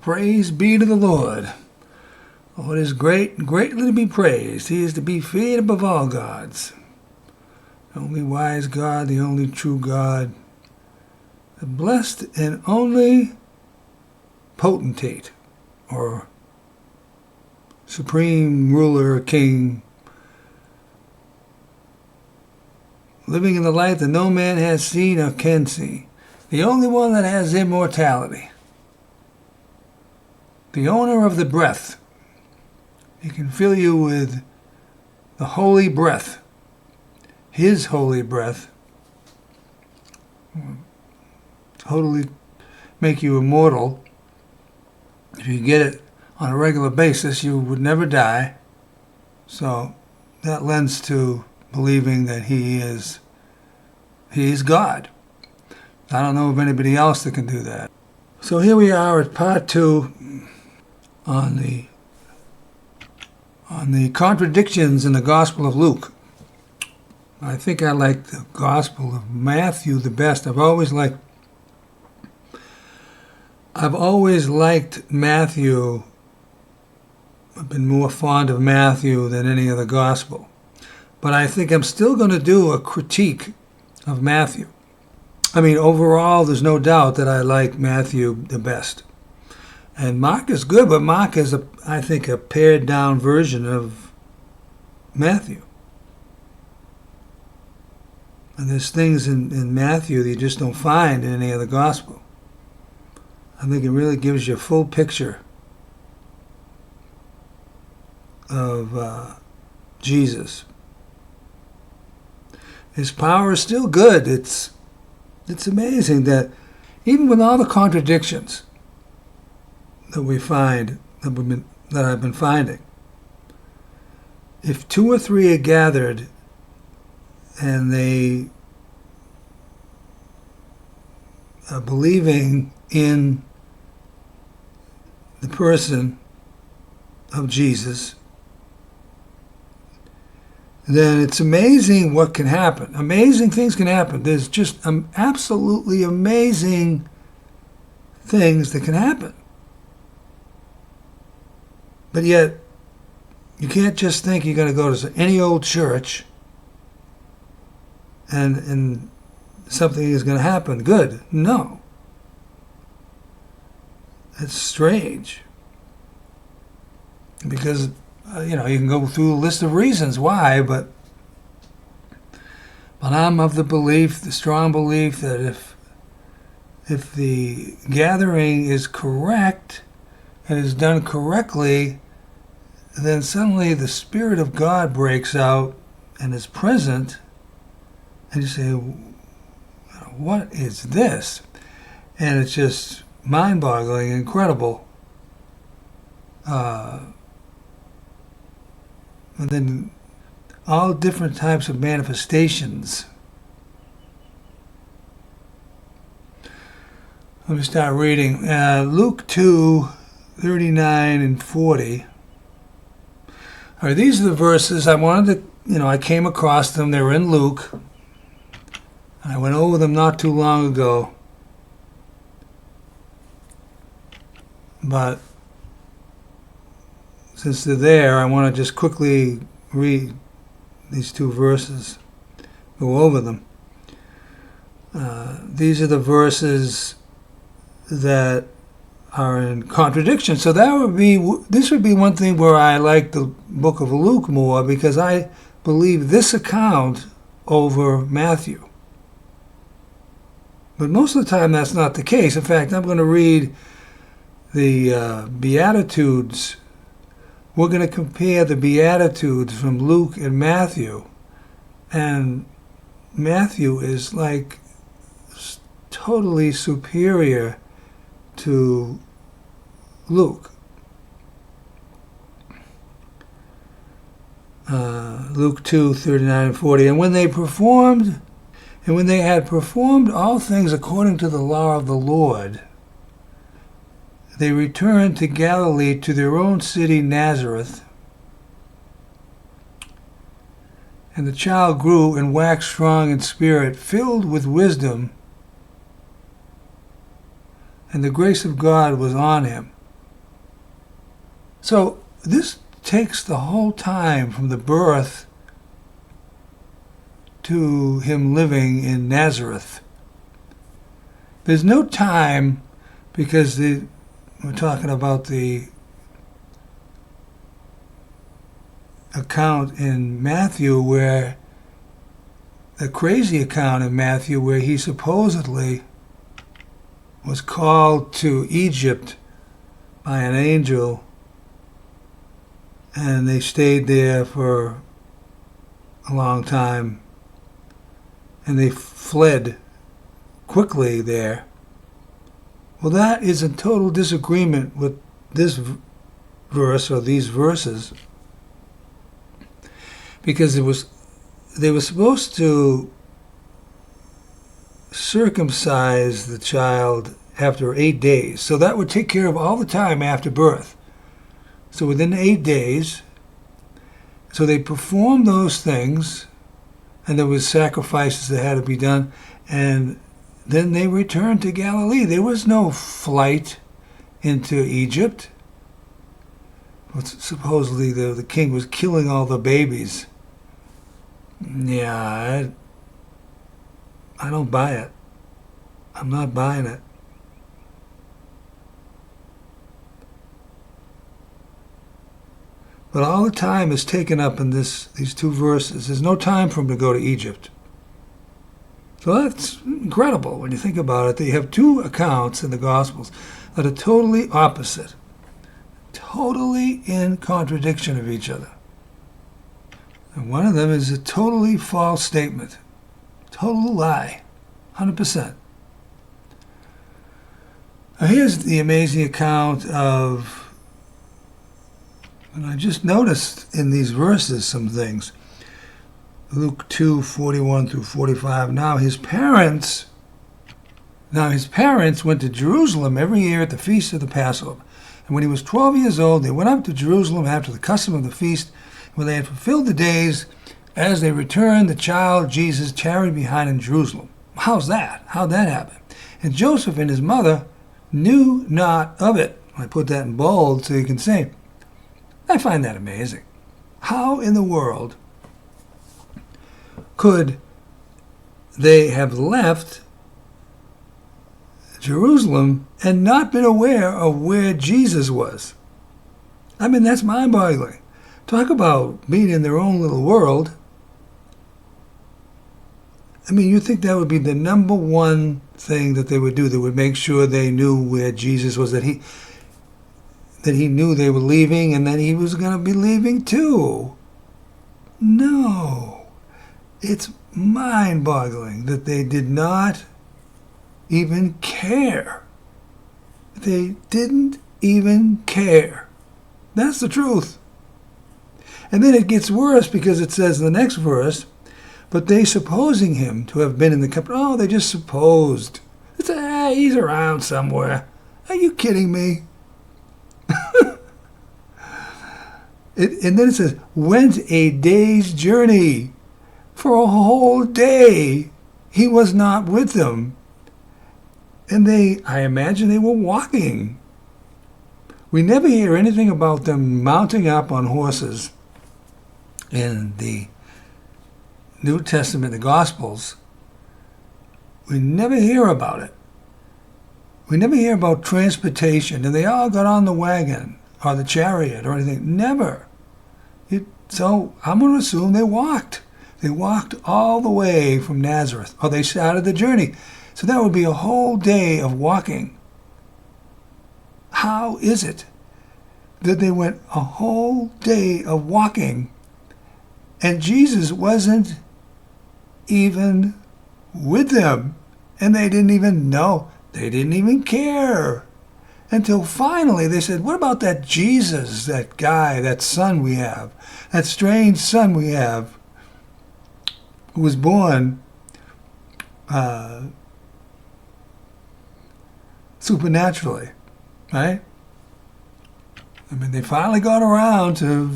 Praise be to the Lord. The Lord is great and greatly to be praised. He is to be feared above all gods. The only wise God, the only true God, the blessed and only potentate, or supreme ruler, king, living in the light that no man has seen or can see. The only one that has immortality. The owner of the breath. He can fill you with the holy breath. His holy breath. Totally make you immortal. If you get it on a regular basis, you would never die. So that lends to believing that he is God. I don't know of anybody else that can do that. So here we are at part 2 on the contradictions in the Gospel of Luke. I think I like the Gospel of Matthew the best. I've always liked Matthew. I've been more fond of Matthew than any other Gospel. But I think I'm still going to do a critique of Matthew. I mean, overall, there's no doubt that I like Matthew the best. And Mark is good, but Mark is, I think, a pared-down version of Matthew. And there's things in Matthew that you just don't find in any other gospel. I think it really gives you a full picture of Jesus. His power is still good. It's amazing that even with all the contradictions that we find, that I've been finding, if 2 or 3 are gathered and they are believing in the person of Jesus, then it's amazing what can happen. Amazing things can happen. There's just absolutely amazing things that can happen. But yet, you can't just think you're going to go to any old church and something is going to happen good. No. It's strange. Because, you can go through a list of reasons why, but I'm of the belief, the strong belief, that if the gathering is correct and is done correctly, then suddenly the Spirit of God breaks out and is present, and you say, what is this? And it's just mind-boggling, incredible. And then all different types of manifestations. Let me start reading. Luke 2:39 and 40. All right, these are the verses I wanted to, I came across them. They were in Luke. And I went over them not too long ago. But since they're there, I want to just quickly read these 2 verses, go over them. These are the verses that are in contradiction. So this would be one thing where I like the book of Luke more, because I believe this account over Matthew. But most of the time that's not the case. In fact, I'm going to read the Beatitudes. We're going to compare the Beatitudes from Luke and Matthew. And Matthew is like totally superior to Luke. Luke 2:39 and 40. And when they had performed all things according to the law of the Lord, they returned to Galilee, to their own city Nazareth. And the child grew and waxed strong in spirit, filled with wisdom, and the grace of God was on him. So this takes the whole time from the birth to him living in Nazareth. There's no time because we're talking about the account in Matthew where the crazy account in Matthew where he supposedly was called to Egypt by an angel and they stayed there for a long time and they fled quickly there. Well, that is in total disagreement with this verse or these verses, because they were supposed to circumcise the child after 8 days. So that would take care of all the time after birth. So within 8 days, so they performed those things, and there was sacrifices that had to be done, and then they returned to Galilee. There was no flight into Egypt. Supposedly the king was killing all the babies. Yeah, I don't buy it. I'm not buying it. But all the time is taken up in these two verses. There's no time for him to go to Egypt. So that's incredible when you think about it, that you have two accounts in the Gospels that are totally opposite, totally in contradiction of each other. And one of them is a totally false statement, total lie, 100%. Now here's the amazing account of, and I just noticed in these verses some things. Luke 2:41 through 45. Now his parents went to Jerusalem every year at the feast of the Passover. And when he was 12 years old, they went up to Jerusalem after the custom of the feast. When they had fulfilled the days, as they returned, the child Jesus tarried behind in Jerusalem. How's that? How'd that happen? And Joseph and his mother knew not of it. I put that in bold so you can see. I find that amazing. How in the world could they have left Jerusalem and not been aware of where Jesus was? I mean, that's mind-boggling. Talk about being in their own little world. I mean, you think that would be the number one thing that they would do? They would make sure they knew where Jesus was, that he knew they were leaving and that he was going to be leaving too. No. It's mind-boggling that they did not even care. They didn't even care. That's the truth. And then it gets worse because it says in the next verse, but they supposing him to have been in the company. Oh, they just supposed. It's he's around somewhere. Are you kidding me? And then it says, went a day's journey. For a whole day, he was not with them. And I imagine they were walking. We never hear anything about them mounting up on horses in the New Testament, the Gospels. We never hear about it. We never hear about transportation, and they all got on the wagon or the chariot or anything. Never. So I'm going to assume they walked. They walked all the way from Nazareth, or they started the journey. So that would be a whole day of walking. How is it that they went a whole day of walking and Jesus wasn't even with them? And they didn't even know. They didn't even care. Until finally they said, what about that Jesus, that guy, that son we have, that strange son we have, who was born supernaturally, right? I mean, they finally got around to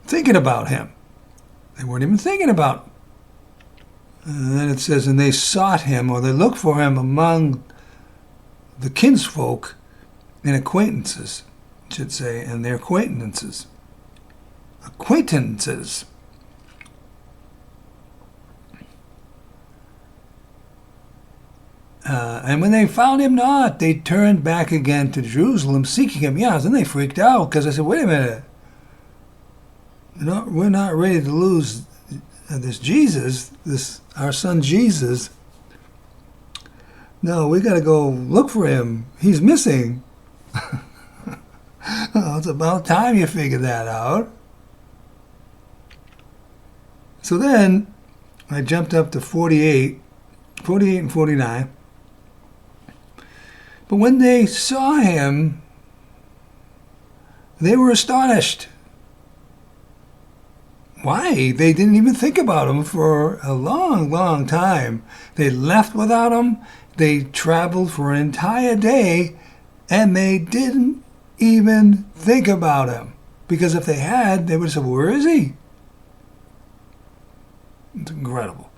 thinking about him. They weren't even thinking about him. And then it says, and they sought him, or they looked for him among the kinsfolk and acquaintances. should say, and their acquaintances. Acquaintances. And when they found him not, they turned back again to Jerusalem, seeking him. Yeah, then they freaked out because they said, wait a minute. We're not ready to lose this Jesus, our son Jesus. No, we got to go look for him. He's missing. Well, it's about time you figured that out. So then I jumped up to 48 and 49. But when they saw him, they were astonished. Why? They didn't even think about him for a long, long time. They left without him. They traveled for an entire day, and they didn't even think about him. Because if they had, they would have said, where is he? It's incredible.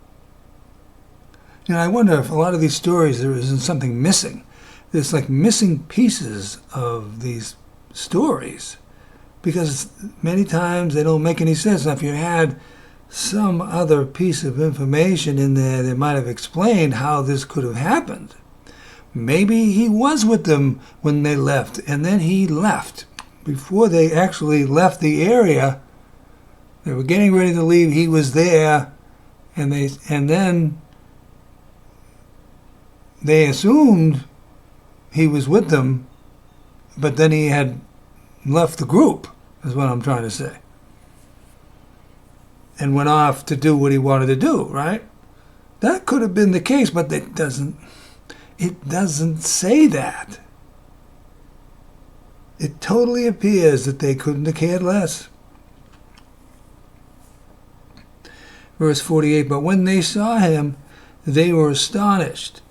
I wonder if a lot of these stories, there isn't something missing. There's like missing pieces of these stories. Because many times they don't make any sense. Now, if you had some other piece of information in there that might have explained how this could have happened. Maybe he was with them when they left, and then he left. Before they actually left the area, they were getting ready to leave, he was there, and then they assumed he was with them, but then he had left the group, is what I'm trying to say. And went off to do what he wanted to do, right? That could have been the case, but it doesn't say that. It totally appears that they couldn't have cared less. Verse 48, but when they saw him, they were astonished.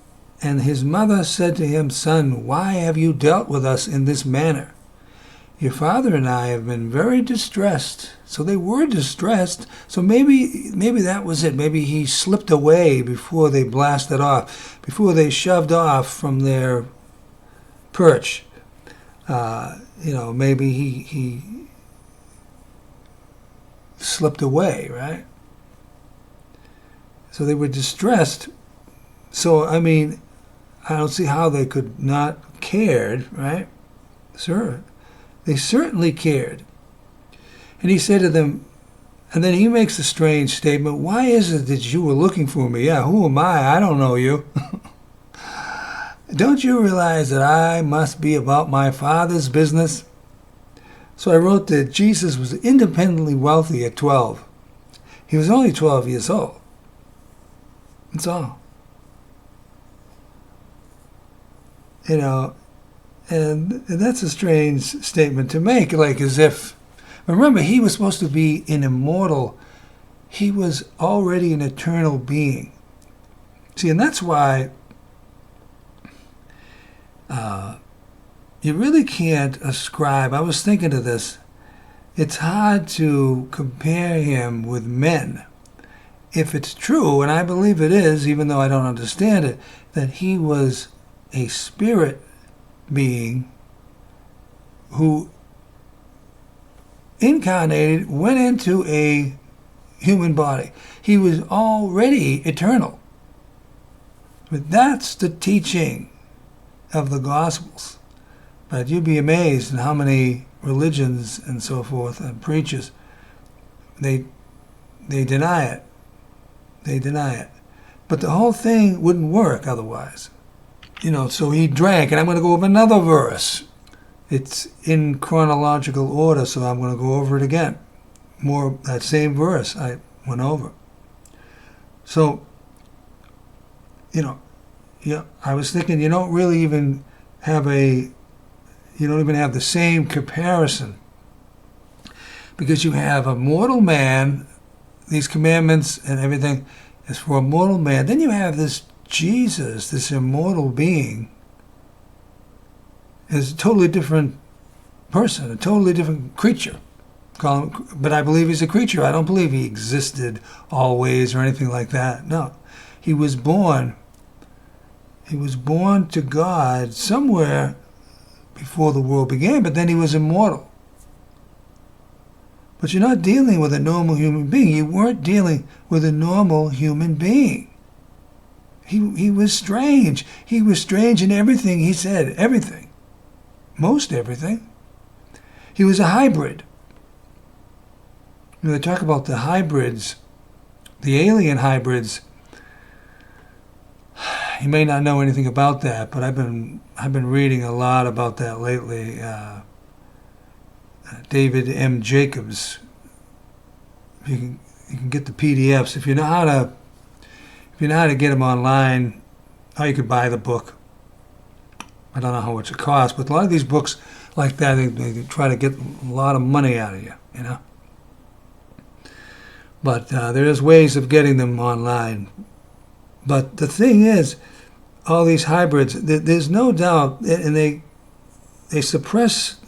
And his mother said to him, Son, why have you dealt with us in this manner? Your father and I have been very distressed. So they were distressed. So maybe that was it. Maybe he slipped away before they blasted off, before they shoved off from their perch. Maybe he slipped away, right? So they were distressed. So, I don't see how they could not cared, right? Sure. They certainly cared. And he said to them, and then he makes a strange statement, why is it that you were looking for me? Yeah, who am I? I don't know you. Don't you realize that I must be about my Father's business? So I wrote that Jesus was independently wealthy at 12. He was only 12 years old. That's all. And that's a strange statement to make, like as if, remember, he was supposed to be an immortal. He was already an eternal being. See, and that's why you really can't ascribe, I was thinking of this, it's hard to compare him with men. If it's true, and I believe it is, even though I don't understand it, that he was a spirit being who incarnated, went into a human body. He was already eternal. But that's the teaching of the Gospels. But you'd be amazed at how many religions and so forth and preachers, they deny it. They deny it. But the whole thing wouldn't work otherwise. So he drank, and I'm going to go over another verse. It's in chronological order, so I'm going to go over it again. More, that same verse I went over. So, I was thinking you don't even have the same comparison. Because you have a mortal man, these commandments and everything is for a mortal man. Then you have this Jesus, this immortal being, is a totally different person, a totally different creature. But I believe he's a creature. I don't believe he existed always or anything like that. No. He was born to God somewhere before the world began, but then he was immortal. But you're not dealing with a normal human being. You weren't dealing with a normal human being. He was strange. He was strange in everything he said. Everything. Most everything. He was a hybrid. They talk about the hybrids, the alien hybrids. You may not know anything about that, but I've been reading a lot about that lately. David M. Jacobs. You can get the PDFs if you know how to get them online. Or you could buy the book. I don't know how much it costs, but a lot of these books like that, they try to get a lot of money out of you, you know. But there's ways of getting them online. But the thing is, all these hybrids, there's no doubt, and they suppress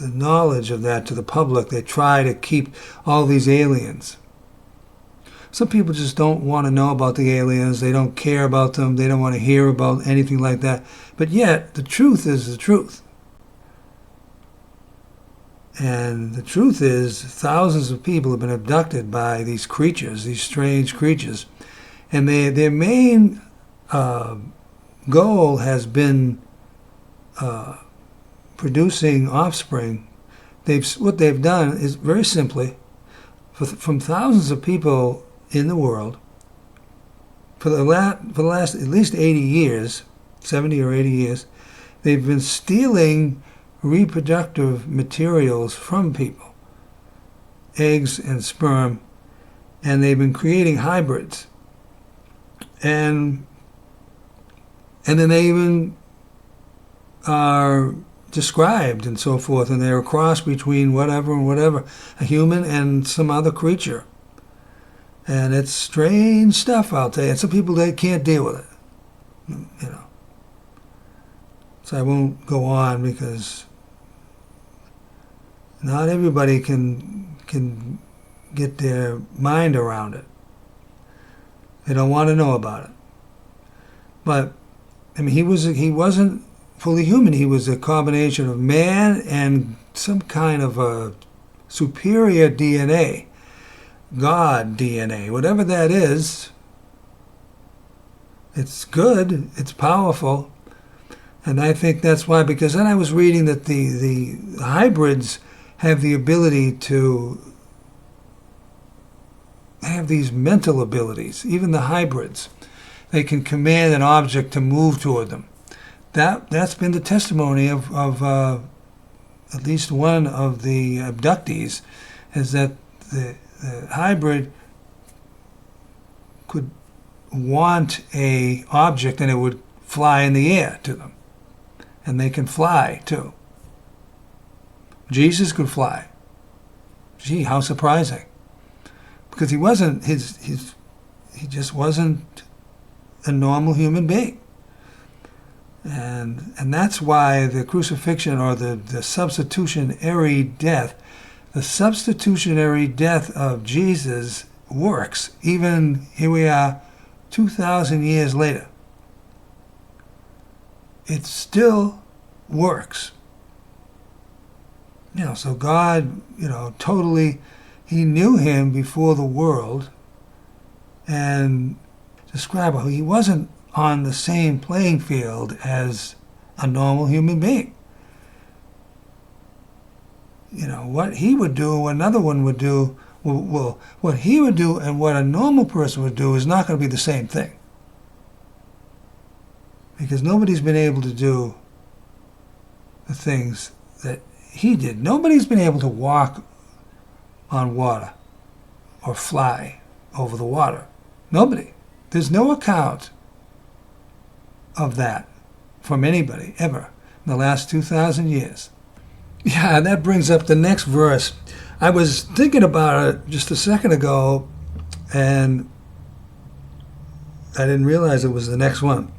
the knowledge of that to the public. They try to keep all these aliens. Some people just don't want to know about the aliens. They don't care about them. They don't want to hear about anything like that. But yet, the truth is the truth. And the truth is, thousands of people have been abducted by these creatures, these strange creatures. And their main goal has been producing offspring. What they've done is very simply, from thousands of people in the world, for the last at least 80 years, 70 or 80 years, they've been stealing reproductive materials from people, eggs and sperm, and they've been creating hybrids. And then they even are described and so forth, and they're a cross between whatever and whatever, a human and some other creature. And it's strange stuff out there, and some people, they can't deal with it, you know. So I won't go on because not everybody can get their mind around it. They don't want to know about it. But I mean, he wasn't fully human. He was a combination of man and some kind of a superior DNA, God DNA, whatever that is. It's good. It's powerful. And I think that's why, because then I was reading that the hybrids have the ability to have these mental abilities. Even the hybrids, they can command an object to move toward them. That's been the testimony of at least one of the abductees, is that the hybrid could want a object and it would fly in the air to them. And they can fly too. Jesus could fly. Gee, how surprising. Because he wasn't, he just wasn't a normal human being. And that's why the crucifixion, or the substitutionary death, the substitutionary death of Jesus works. Even here we are 2,000 years later. It still works. You know, so God, totally, he knew him before the world, and describe how he wasn't on the same playing field as a normal human being. What he would do, what another one would do, well, what he would do and what a normal person would do is not going to be the same thing. Because nobody's been able to do the things that he did. Nobody's been able to walk on water or fly over the water. Nobody. There's no account of that from anybody ever in the last 2,000 years. Yeah, that brings up the next verse. I was thinking about it just a second ago, and I didn't realize it was the next one.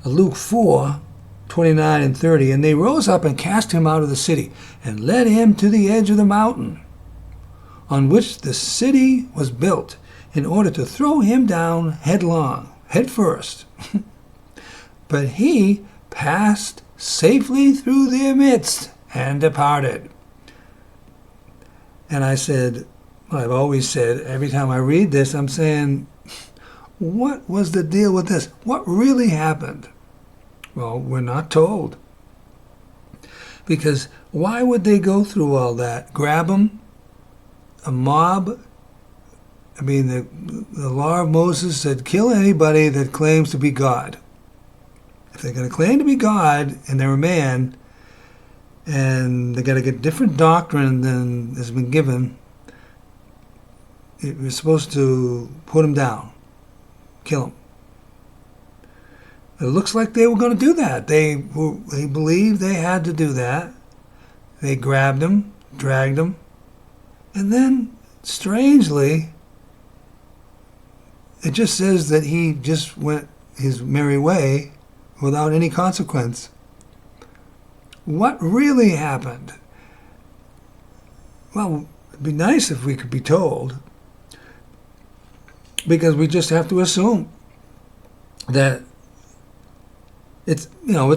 Luke 4:29 and 30, and they rose up and cast him out of the city and led him to the edge of the mountain on which the city was built, in order to throw him down headlong, head first. But he passed safely through their midst and departed. And I said, well, I've always said, every time I read this, I'm saying, what was the deal with this? What really happened? Well, we're not told. Because why would they go through all that? Grab them? A mob? I mean, the law of Moses said, kill anybody that claims to be God. If they're going to claim to be God and they're a man, and they got to get different doctrine than has been given, you're supposed to put them down, kill them. It looks like they were going to do that. They believed they had to do that. They grabbed him, dragged him, and then, strangely, it just says that he just went his merry way without any consequence. What really happened? Well, it'd be nice if we could be told, because we just have to assume that it's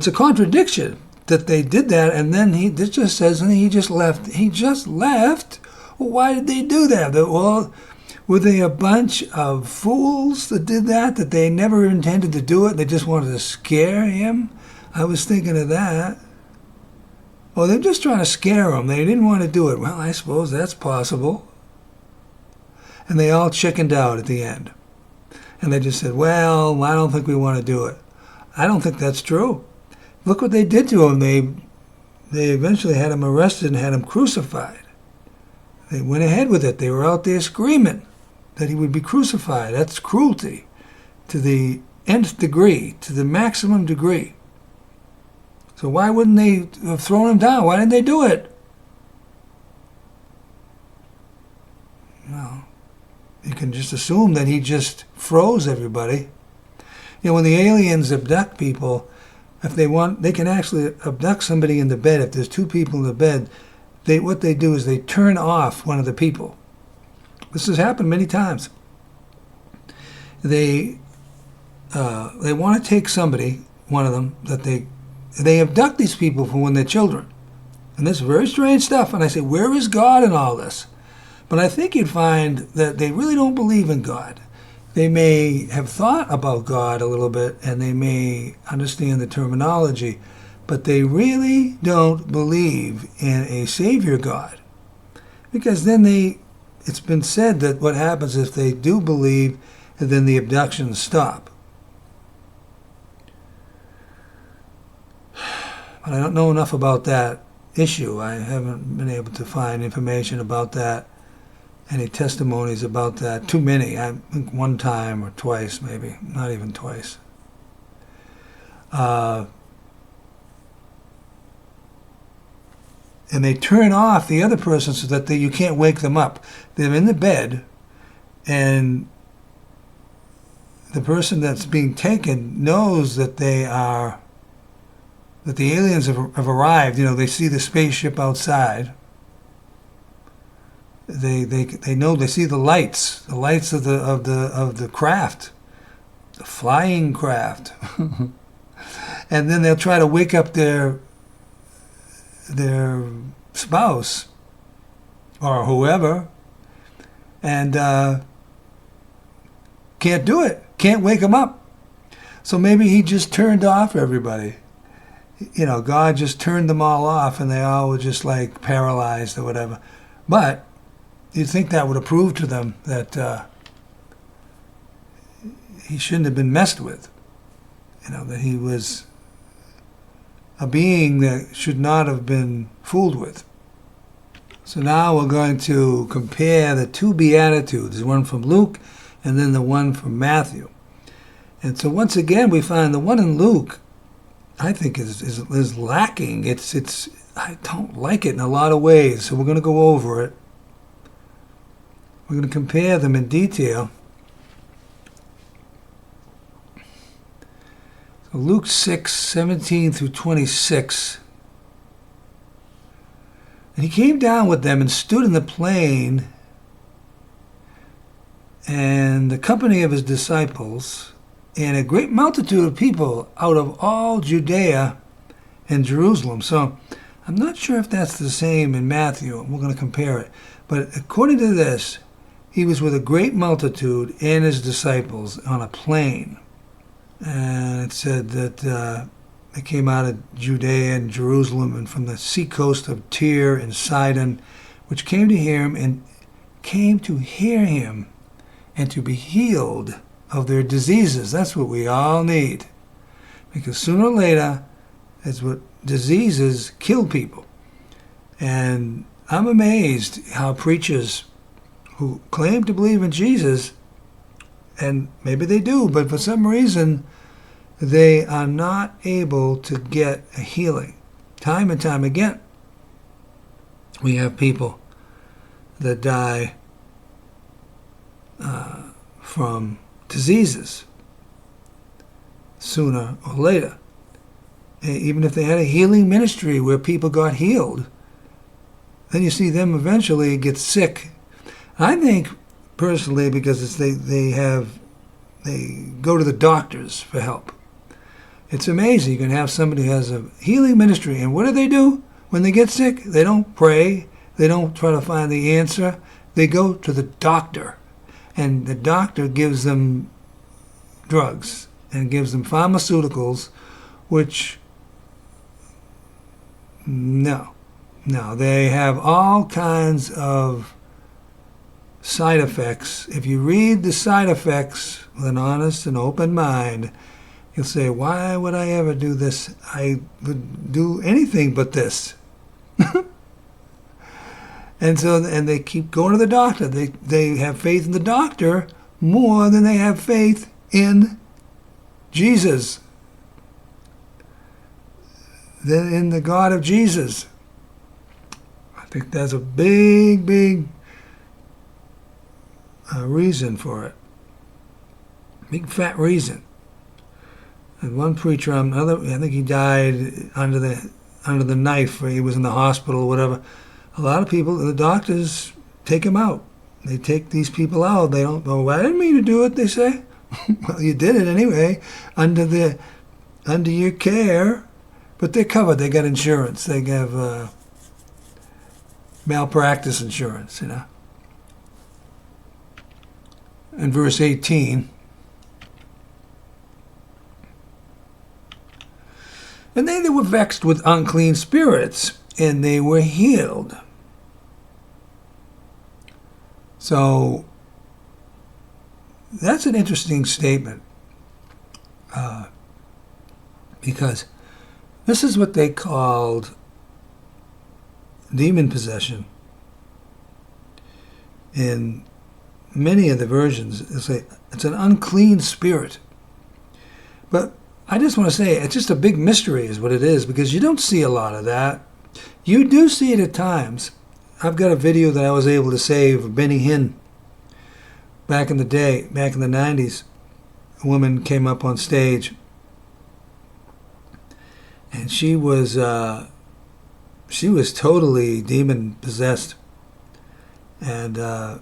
a contradiction that they did that, and then this just says, and he just left. He just left? Well, why did they do that? Well, were they a bunch of fools that did that they never intended to do it? They just wanted to scare him? I was thinking of that. Oh, they're just trying to scare him. They didn't want to do it. Well, I suppose that's possible. And they all chickened out at the end. And they just said, well, I don't think we want to do it. I don't think that's true. Look what they did to him. They eventually had him arrested and had him crucified. They went ahead with it. They were out there screaming that he would be crucified. That's cruelty to the nth degree, to the maximum degree. So why wouldn't they have thrown him down? Why didn't they do it? Well, you can just assume that he just froze everybody. When the aliens abduct people, if they want, they can actually abduct somebody in the bed. If there's two people in the bed, what they do is they turn off one of the people. This has happened many times. They want to take somebody, one of them, that they abduct these people from when they're children. And this is very strange stuff. And I say, where is God in all this? But I think you'd find that they really don't believe in God. They may have thought about God a little bit, and they may understand the terminology, but they really don't believe in a Savior God. Because then it's been said that what happens if they do believe, then the abductions stop. But I don't know enough about that issue. I haven't been able to find information about that, any testimonies about that. Too many. I think one time or twice, maybe. Not even twice. And they turn off the other person so that you can't wake them up. They're in the bed, and the person that's being taken knows that the aliens have arrived. They see the spaceship outside. They know, they see the lights of the craft, the flying craft, and then they'll try to wake up their spouse or whoever, and can't do it, can't wake them up. So maybe he just turned off everybody. God just turned them all off, and they all were just like paralyzed or whatever. But you'd think that would have proved to them that he shouldn't have been messed with. That he was a being that should not have been fooled with. So now we're going to compare the two Beatitudes, one from Luke and then the one from Matthew. And so once again, we find the one in Luke, I think, is lacking. I don't like it in a lot of ways, so we're going to go over it. We're going to compare them in detail. So Luke 6:17 through 26. And he came down with them and stood in the plain, and the company of his disciples, and a great multitude of people out of all Judea and Jerusalem. So I'm not sure if that's the same in Matthew. We're going to compare it. But according to this, he was with a great multitude and his disciples on a plain. And it said that they came out of Judea and Jerusalem and from the seacoast of Tyre and Sidon, which came to hear him and to be healed of their diseases. That's what we all need. Because sooner or later, that's what diseases kill people. And I'm amazed how preachers who claim to believe in Jesus, and maybe they do, but for some reason, they are not able to get a healing. Time and time again, we have people that die from diseases sooner or later. Even if they had a healing ministry where people got healed, then you see them eventually get sick. I think personally because they go to the doctors for help. It's amazing. You can have somebody who has a healing ministry, and what do? When they get sick, they don't pray. They don't try to find the answer. They go to the doctor, and the doctor gives them drugs and gives them pharmaceuticals, which, no, they have all kinds of side effects. If you read the side effects with an honest and open mind, you'll say, why would I ever do this? I would do anything but this. And they keep going to the doctor. They have faith in the doctor more than they have faith in Jesus, than in the God of Jesus. I think that's a big reason for it. Big fat reason. And one preacher, I think he died under the knife, or he was in the hospital or whatever. A lot of people, the doctors take him out. They take these people out. They don't go, well, I didn't mean to do it, they say. Well, you did it anyway, under your care. But they're covered. They got insurance. They have malpractice insurance, In verse 18, and they were vexed with unclean spirits, and they were healed. So that's an interesting statement, because this is what they called demon possession. In many of the versions, it's an unclean spirit. But I just want to say, it's just a big mystery is what it is, because you don't see a lot of that. You do see it at times. I've got a video that I was able to save of Benny Hinn. Back in the day, back in the 90s, a woman came up on stage, and she was totally demon possessed. And I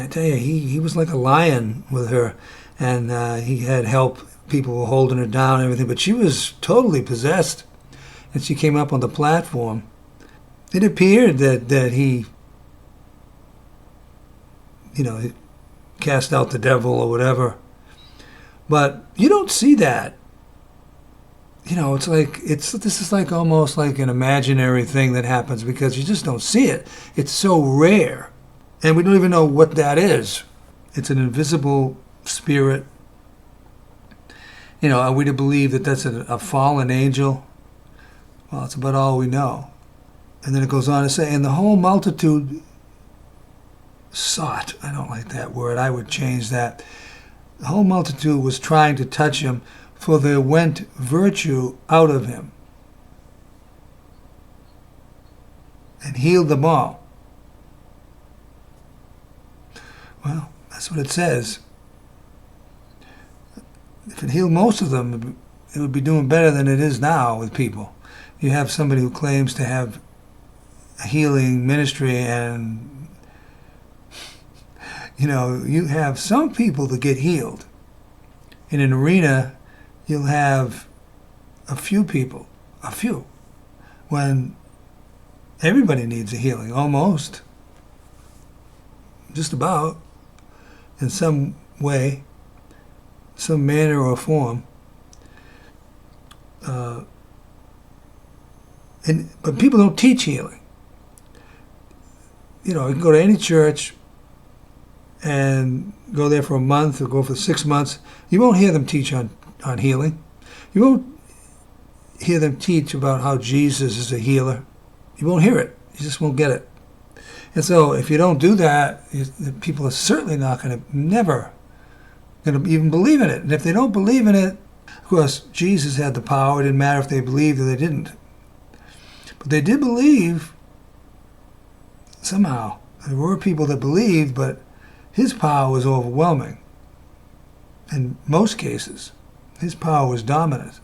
tell you, he was like a lion with her, and he had help. People were holding her down and everything, but she was totally possessed. And she came up on the platform. It appeared that he, cast out the devil or whatever. But you don't see that. This is like almost like an imaginary thing that happens because you just don't see it. It's so rare. And we don't even know what that is. It's an invisible spirit. Are we to believe that that's a fallen angel? Well, it's about all we know. And then it goes on to say, and the whole multitude sought. I don't like that word. I would change that. The whole multitude was trying to touch him, for there went virtue out of him, and healed them all. Well, that's what it says. If it healed most of them, it would be doing better than it is now with people. You have somebody who claims to have a healing ministry, and you have some people that get healed, in an arena, you'll have a few people, when everybody needs a healing, almost, just about, in some way, some manner or form. But people don't teach healing. You can go to any church and go there for a month or go for 6 months. You won't hear them teach on healing. You won't hear them teach about how Jesus is a healer. You won't hear it. You just won't get it. And so if you don't do that, people are certainly never going to even believe in it. And if they don't believe in it, of course, Jesus had the power. It didn't matter if they believed or they didn't. But they did believe somehow. There were people that believed, but his power was overwhelming. In most cases, his power was dominant.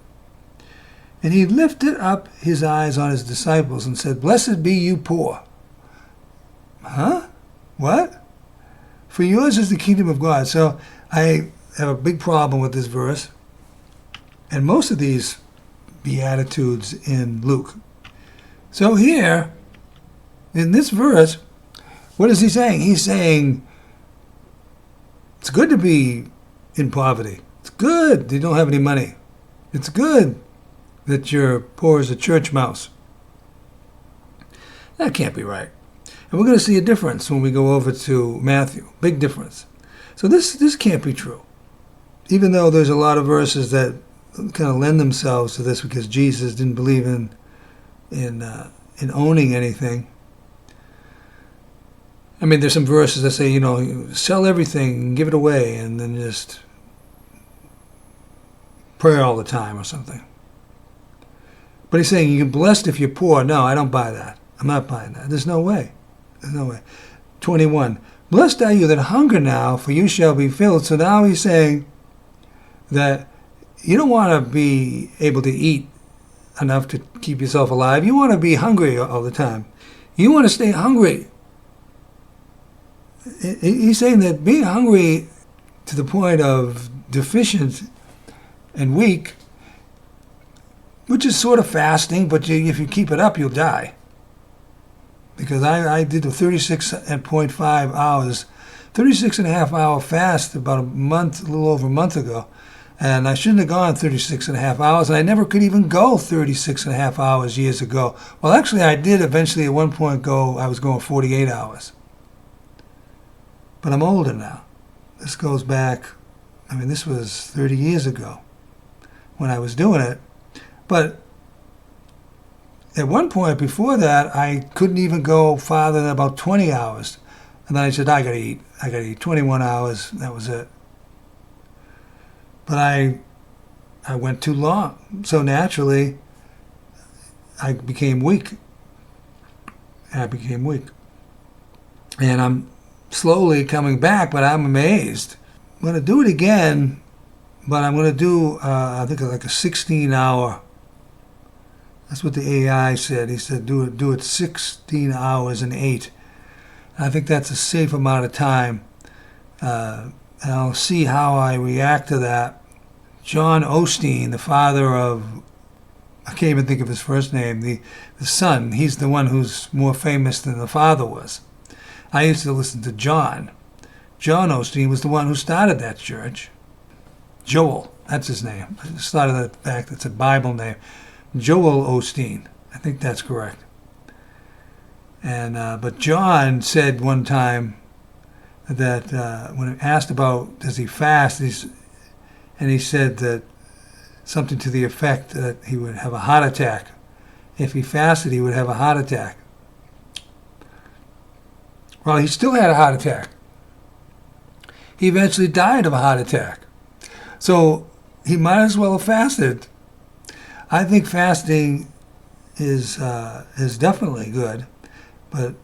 And he lifted up his eyes on his disciples and said, "Blessed be you poor." Huh? What? For yours is the kingdom of God. So I have a big problem with this verse. And most of these Beatitudes in Luke. So here, in this verse, what is he saying? He's saying, it's good to be in poverty. It's good that you don't have any money. It's good that you're poor as a church mouse. That can't be right. And we're going to see a difference when we go over to Matthew. Big difference. So this can't be true. Even though there's a lot of verses that kind of lend themselves to this because Jesus didn't believe in owning anything. I mean, there's some verses that say, sell everything and give it away and then just pray all the time or something. But he's saying you're blessed if you're poor. No, I don't buy that. I'm not buying that. There's no way. 21. Blessed are you that hunger now, for you shall be filled. So now he's saying that you don't want to be able to eat enough to keep yourself alive. You want to be hungry all the time. You want to stay hungry. He's saying that being hungry to the point of deficient and weak, which is sort of fasting, but if you keep it up, you'll die. Because I did a 36.5 hours, 36 and a half hour fast about a little over a month ago. And I shouldn't have gone 36 and a half hours, and I never could even go 36 and a half hours years ago. Well, actually, I did eventually at one point I was going 48 hours. But I'm older now. This goes back, this was 30 years ago when I was doing it. But at one point before that, I couldn't even go farther than about 20 hours. And then I said, I got to eat. 21 hours, that was it. But I went too long. So naturally, I became weak. And I'm slowly coming back, but I'm amazed. I'm going to do it again, but I'm going to do, I think, like a 16-hour. That's what the AI said. He said, do it 16 hours and 8. And I think that's a safe amount of time. And I'll see how I react to that. John Osteen, the father of, I can't even think of his first name, the son, he's the one who's more famous than the father was. I used to listen to John. John Osteen was the one who started that church. Joel, that's his name. I started that fact, it's a Bible name. Joel Osteen, I think that's correct. And but John said one time that when asked about does he fast, and he said that something to the effect that he would have a heart attack. If he fasted, he would have a heart attack. Well, he still had a heart attack. He eventually died of a heart attack. So he might as well have fasted. I think fasting is definitely good, but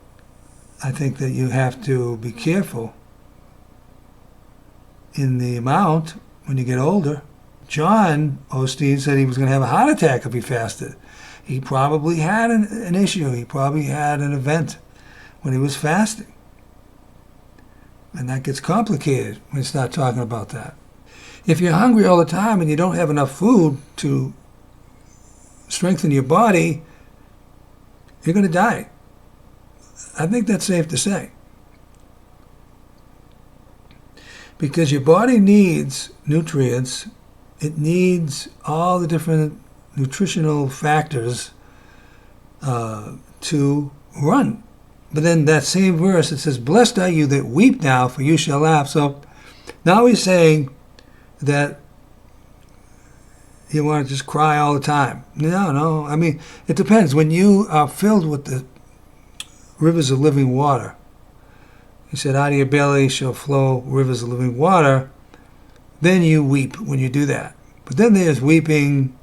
I think that you have to be careful in the amount when you get older. John Osteen said he was going to have a heart attack if he fasted. He probably had an issue. He probably had an event when he was fasting. And that gets complicated when you start talking about that. If you're hungry all the time and you don't have enough food to strengthen your body, you're going to die. I think that's safe to say. Because your body needs nutrients. It needs all the different nutritional factors to run. But then that same verse, it says, blessed are you that weep now, for you shall laugh. So now he's saying that you want to just cry all the time. No. I mean, it depends. When you are filled with the rivers of living water, he said, out of your belly shall flow rivers of living water, then you weep when you do that. But then there's weeping.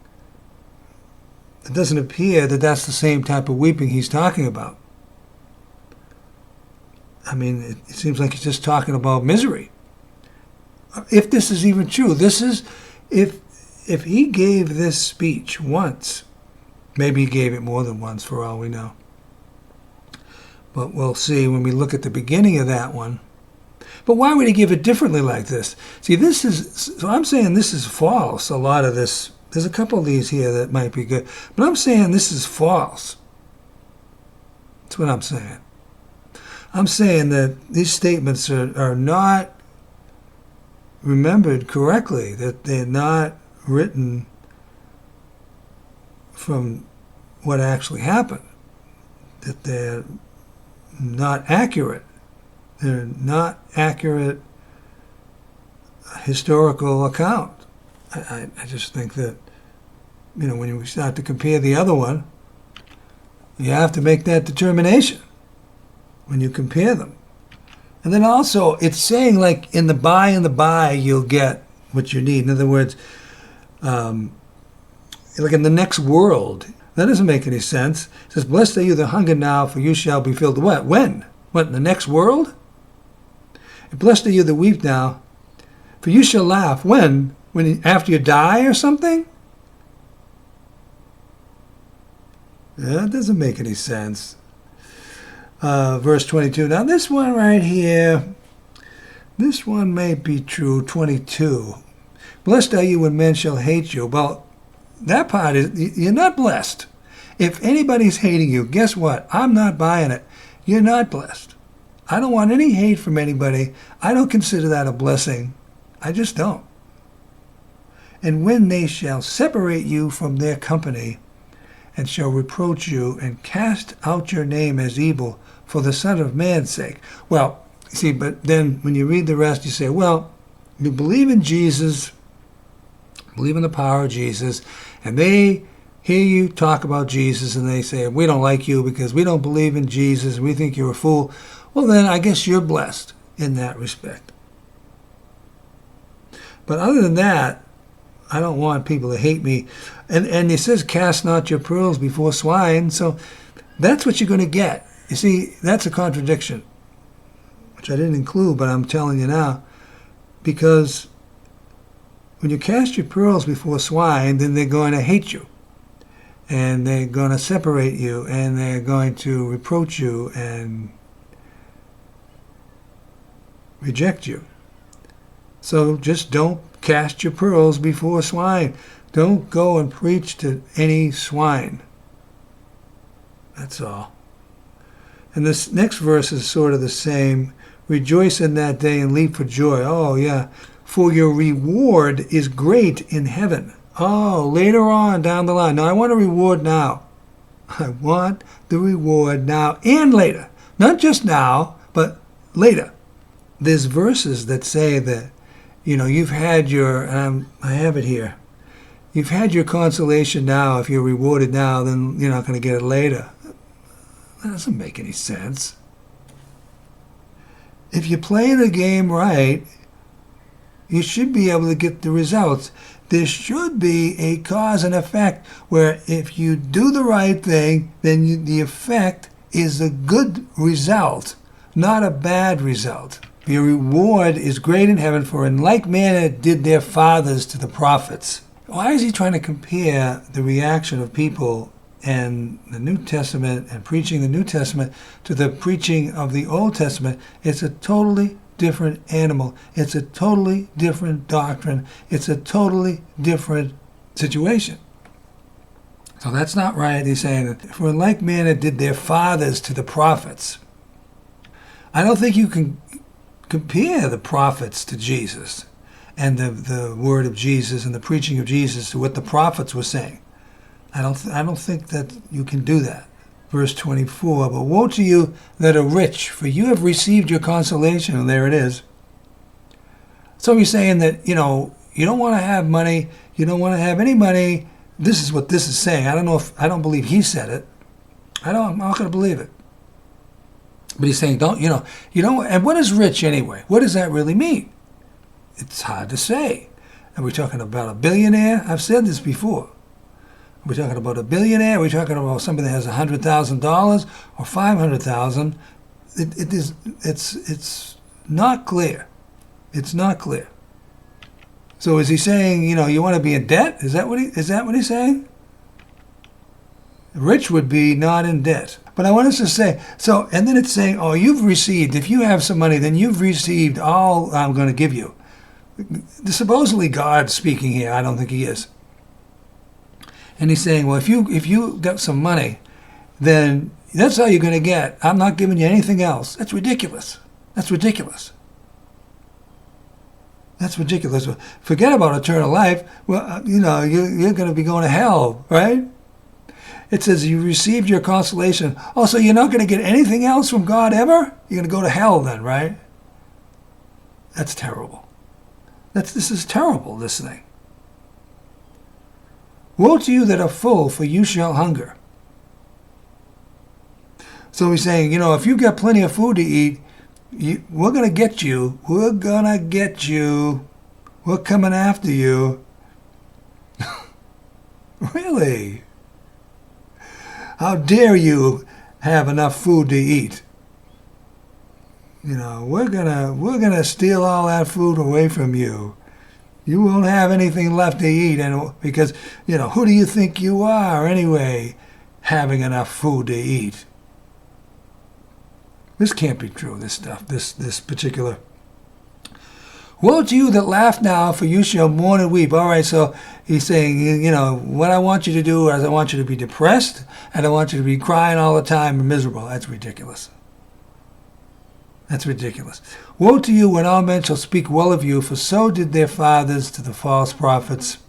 It doesn't appear that that's the same type of weeping he's talking about. I mean, it seems like he's just talking about misery. If this is even true, this is, if he gave this speech once, maybe he gave it more than once for all we know. But we'll see when we look at the beginning of that one. But why would he give it differently like this? See, so I'm saying this is false, a lot of this. There's a couple of these here that might be good. But I'm saying this is false. That's what I'm saying. I'm saying that these statements are not remembered correctly, that they're not written from what actually happened, that they're not accurate. They're not accurate historical account. I just think that, when you start to compare the other one, you have to make that determination when you compare them. And then also, it's saying like in the by, you'll get what you need. In other words, like in the next world. That doesn't make any sense. It says, blessed are you that hunger now, for you shall be filled. What? When? What, in the next world? And blessed are you that weep now, for you shall laugh. When? After you die or something? That doesn't make any sense. Verse 22. Now this one right here, this one may be true. 22. Blessed are you when men shall hate you. Well, that part is, you're not blessed. If anybody's hating you, guess what? I'm not buying it. You're not blessed. I don't want any hate from anybody. I don't consider that a blessing. I just don't. And when they shall separate you from their company, and shall reproach you, and cast out your name as evil for the Son of Man's sake. Well, see, but then when you read the rest, you say, well, you believe in Jesus, believe in the power of Jesus, and they hear you talk about Jesus, and they say, we don't like you because we don't believe in Jesus, we think you're a fool. Well, then I guess you're blessed in that respect. But other than that, I don't want people to hate me. And it says, cast not your pearls before swine. So that's what you're going to get. You see, that's a contradiction, which I didn't include, but I'm telling you now. Because when you cast your pearls before swine, then they're going to hate you. And they're going to separate you. And they're going to reproach you and reject you. So just don't cast your pearls before swine. Don't go and preach to any swine. That's all. And this next verse is sort of the same. Rejoice in that day and leap for joy. Oh, yeah. For your reward is great in heaven. Oh, later on down the line. No, I want a reward now. I want the reward now and later. Not just now, but later. There's verses that say that, you've had your, I have it here. You've had your consolation now. If you're rewarded now, then you're not going to get it later. That doesn't make any sense. If you play the game right, you should be able to get the results. There should be a cause and effect where if you do the right thing, then the effect is a good result, not a bad result. Your reward is great in heaven, for in like manner did their fathers to the prophets. Why is he trying to compare the reaction of people in the New Testament and preaching the New Testament to the preaching of the Old Testament? It's a totally different animal. It's a totally different doctrine. It's a totally different situation. So that's not right. He's saying that for in like manner did their fathers to the prophets. I don't think you can compare the prophets to Jesus and the word of Jesus and the preaching of Jesus to what the prophets were saying. I don't think that you can do that. Verse 24, but woe to you that are rich, for you have received your consolation. And there it is. So he's saying that, you don't want to have money. You don't want to have any money. This is what this is saying. I don't believe he said it. I'm not going to believe it. But he's saying, and what is rich anyway? What does that really mean? It's hard to say. Are we talking about a billionaire? I've said this before. Are we talking about a billionaire? Are we talking about somebody that has $100,000 or $500,000? It's not clear. It's not clear. So is he saying, you want to be in debt? Is that what he's saying? Rich would be not in debt. But I want us to say, and then it's saying, you've received, if you have some money, then you've received all I'm going to give you. Supposedly God speaking here, I don't think he is. And he's saying, well, if you got some money, then that's all you're going to get. I'm not giving you anything else. That's ridiculous. That's ridiculous. That's ridiculous. Forget about eternal life. Well, you're going to be going to hell, right? It says you received your consolation. Oh, so you're not going to get anything else from God ever? You're going to go to hell then, right? That's terrible. This is terrible, this thing. Woe to you that are full, for you shall hunger. So he's saying, if you've got plenty of food to eat, we're going to get you. We're going to get you. We're coming after you. Really? How dare you have enough food to eat? We're gonna steal all that food away from you. You won't have anything left to eat, and because who do you think you are anyway, having enough food to eat? This can't be true. This stuff. This particular. Woe to you that laugh now, for you shall mourn and weep. All right, so he's saying, what I want you to do is I want you to be depressed, and I want you to be crying all the time and miserable. That's ridiculous. That's ridiculous. Woe to you when all men shall speak well of you, for so did their fathers to the false prophets.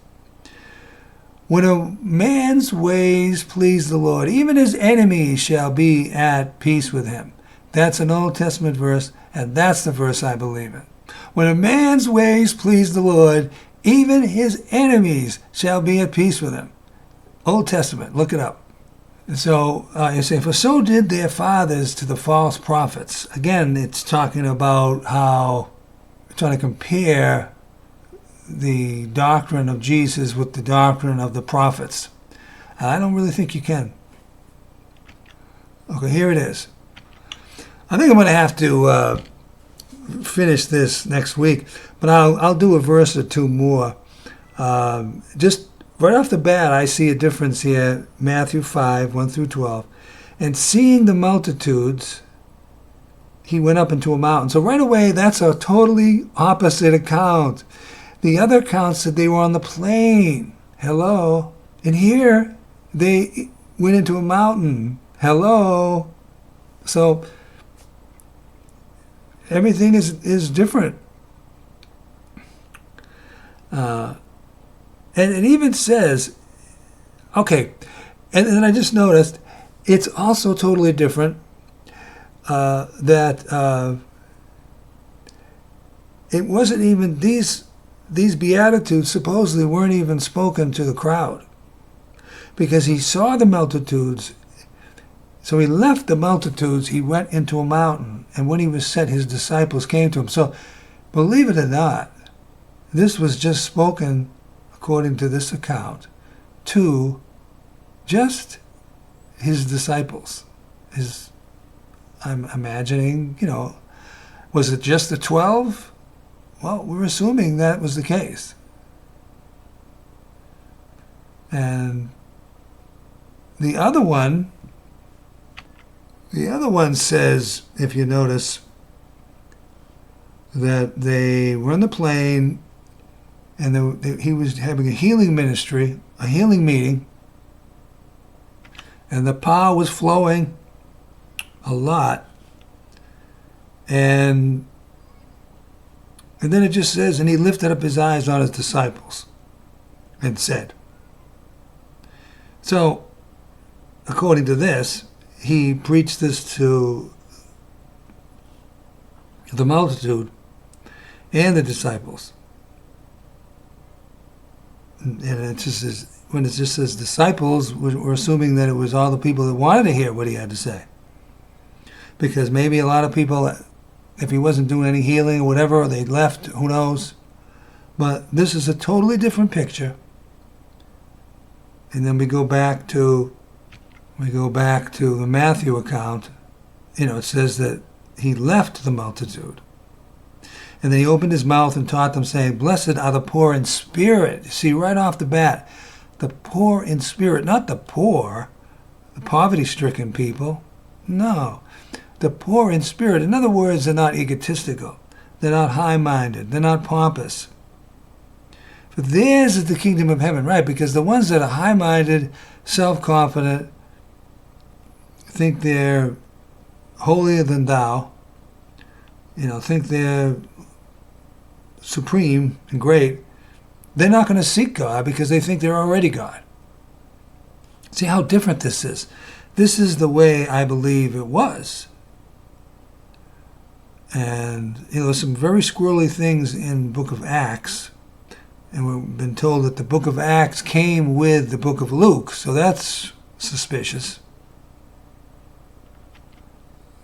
When a man's ways please the Lord, even his enemies shall be at peace with him. That's an Old Testament verse, and that's the verse I believe in. When a man's ways please the Lord, even his enemies shall be at peace with him. Old Testament, look it up. And so you say, for so did their fathers to the false prophets. Again, it's talking about how, trying to compare the doctrine of Jesus with the doctrine of the prophets. And I don't really think you can. Okay, here it is. I think I'm going to have to finish this next week, but I'll do a verse or two more. Just right off the bat, I see a difference here. Matthew 5, 1 through 12. And seeing the multitudes, he went up into a mountain. So right away, that's a totally opposite account. The other account said they were on the plain. Hello. And here, they went into a mountain. Hello. So everything is different. And it even says, okay, and then I just noticed it's also totally different that it wasn't even, these Beatitudes supposedly weren't even spoken to the crowd, because he saw the multitudes. So he left the multitudes, he went into a mountain, and when he was set, his disciples came to him. So believe it or not, this was just spoken, according to this account, to just his disciples. I'm imagining, was it just the 12? Well, we're assuming that was the case. And the other one says, if you notice, that they were on the plane and he was having a healing ministry, a healing meeting, and the power was flowing a lot. And then it just says, and he lifted up his eyes on his disciples and said. So, according to this, he preached this to the multitude and the disciples. And it just says, when it just says disciples, we're assuming that it was all the people that wanted to hear what he had to say. Because maybe a lot of people, if he wasn't doing any healing or whatever, they left, who knows. But this is a totally different picture. And then we go back to the Matthew account. It says that he left the multitude. And then he opened his mouth and taught them, saying, "Blessed are the poor in spirit." You see, right off the bat, the poor in spirit, not the poor, the poverty-stricken people. No, the poor in spirit. In other words, they're not egotistical. They're not high-minded. They're not pompous. For theirs is the kingdom of heaven, right? Because the ones that are high-minded, self-confident, think they're holier than thou, think they're supreme and great, they're not going to seek God because they think they're already God. See how different this is. This is the way I believe it was. And, there's some very squirrely things in the book of Acts. And we've been told that the book of Acts came with the book of Luke. So that's suspicious.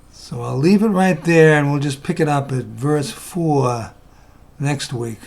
So I'll leave it right there and we'll just pick it up at verse 4 next week.